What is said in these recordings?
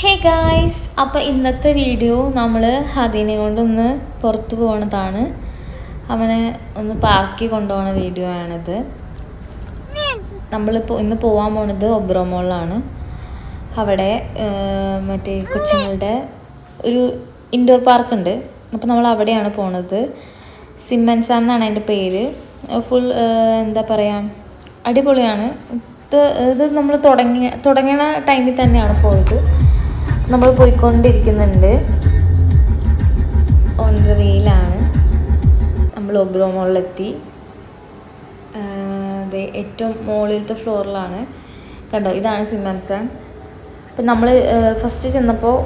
Hey guys, അപ്പോൾ ഇന്നത്തെ video നമ്മൾ അതിനെ കൊണ്ടൊന്ന് പുറത്തു പോകുന്നതാണ്. അവനെ ഒന്ന് പാർക്കിൽ കൊണ്ടുപോകുന്ന വീഡിയോ ആണിത്. നമ്മളിപ്പോൾ ഇന്ന് പോകാൻ പോണത് ഒബ്രോ മോളിലാണ്. അവിടെ മറ്റേ കൊച്ചുങ്ങളുടെ ഒരു ഇൻഡോർ പാർക്കുണ്ട്. അപ്പോൾ നമ്മൾ അവിടെയാണ് പോണത്. സിമ്മൻ സാം എന്നാണ് അതിൻ്റെ പേര്. ഫുൾ എന്താ പറയുക, അടിപൊളിയാണ്. ഇത് നമ്മൾ തുടങ്ങിയ ടൈമിൽ തന്നെയാണ് പോയത്. നമ്മൾ പോയിക്കൊണ്ടിരിക്കുന്നുണ്ട്. On the വേയിലാണ്. നമ്മൾ ഒബ്രോ മോളിലെത്തി. അതെ, ഏറ്റവും മുകളിലത്തെ ഫ്ലോറിലാണ്. കണ്ടോ, ഇതാണ് സിമ്മൻ സാം. അപ്പം നമ്മൾ ഫസ്റ്റ് ചെന്നപ്പോൾ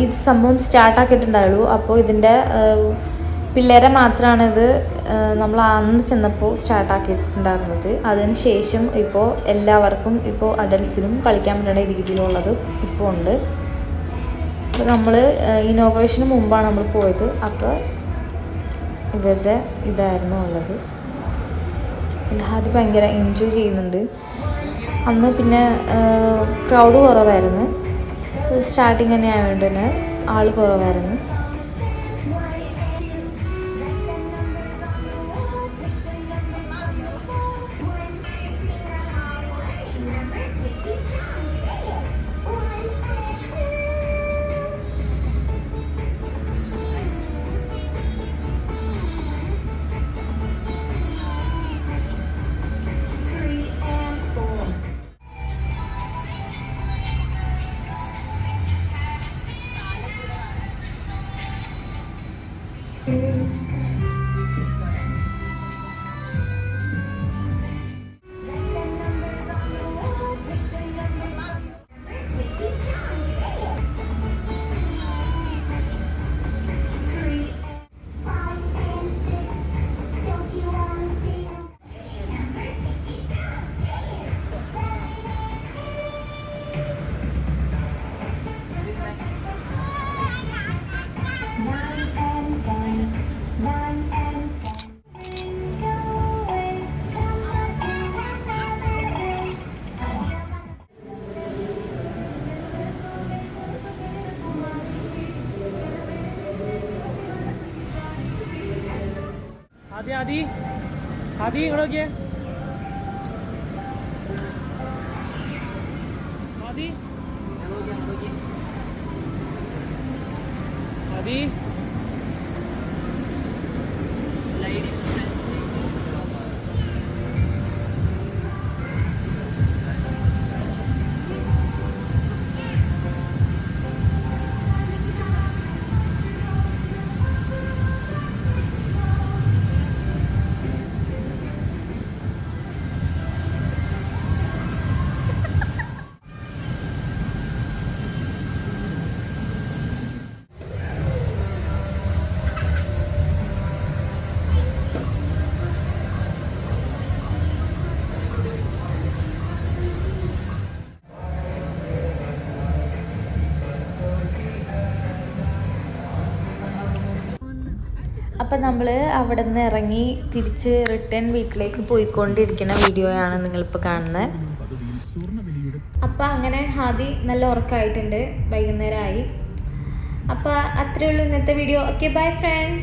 ഈ സംഭവം സ്റ്റാർട്ടാക്കിയിട്ടുണ്ടായുള്ളൂ. അപ്പോൾ ഇതിൻ്റെ പിള്ളേരെ മാത്രമാണിത് നമ്മൾ അന്ന് ചെന്നപ്പോൾ സ്റ്റാർട്ടാക്കിയിട്ടുണ്ടായിരുന്നത്. അതിന് ശേഷം ഇപ്പോൾ എല്ലാവർക്കും, ഇപ്പോൾ അഡൽട്ട്സിനും കളിക്കാൻ പറ്റുന്ന രീതിയിലുള്ളത് ഇപ്പോൾ ഉണ്ട്. അപ്പോൾ നമ്മൾ ഇനോഗ്രേഷന് മുമ്പാണ് നമ്മൾ പോയത്. അപ്പോൾ ഇവരുടെ ഇതായിരുന്നു ഉള്ളത്. എല്ലാവരും ഭയങ്കര എൻജോയ് ചെയ്യുന്നുണ്ട്. അന്ന് പിന്നെ ക്രൗഡ് കുറവായിരുന്നു. സ്റ്റാർട്ടിങ് തന്നെ ആയതുകൊണ്ട് തന്നെ ആൾ കുറവായിരുന്നു. आदि आदि इकडे आदि आदि അപ്പം നമ്മൾ അവിടെ നിന്ന് ഇറങ്ങി തിരിച്ച് റിട്ടേൺ വീട്ടിലേക്ക് പോയിക്കൊണ്ടിരിക്കുന്ന വീഡിയോയാണ് നിങ്ങളിപ്പോൾ കാണുന്നത്. അപ്പം അങ്ങനെ ഹാദി നല്ല ഉറക്കമായിട്ടുണ്ട്, വൈകുന്നേരമായി. അപ്പോൾ അത്രയേ ഉള്ളൂ ഇന്നത്തെ വീഡിയോ. Okay, bye friends.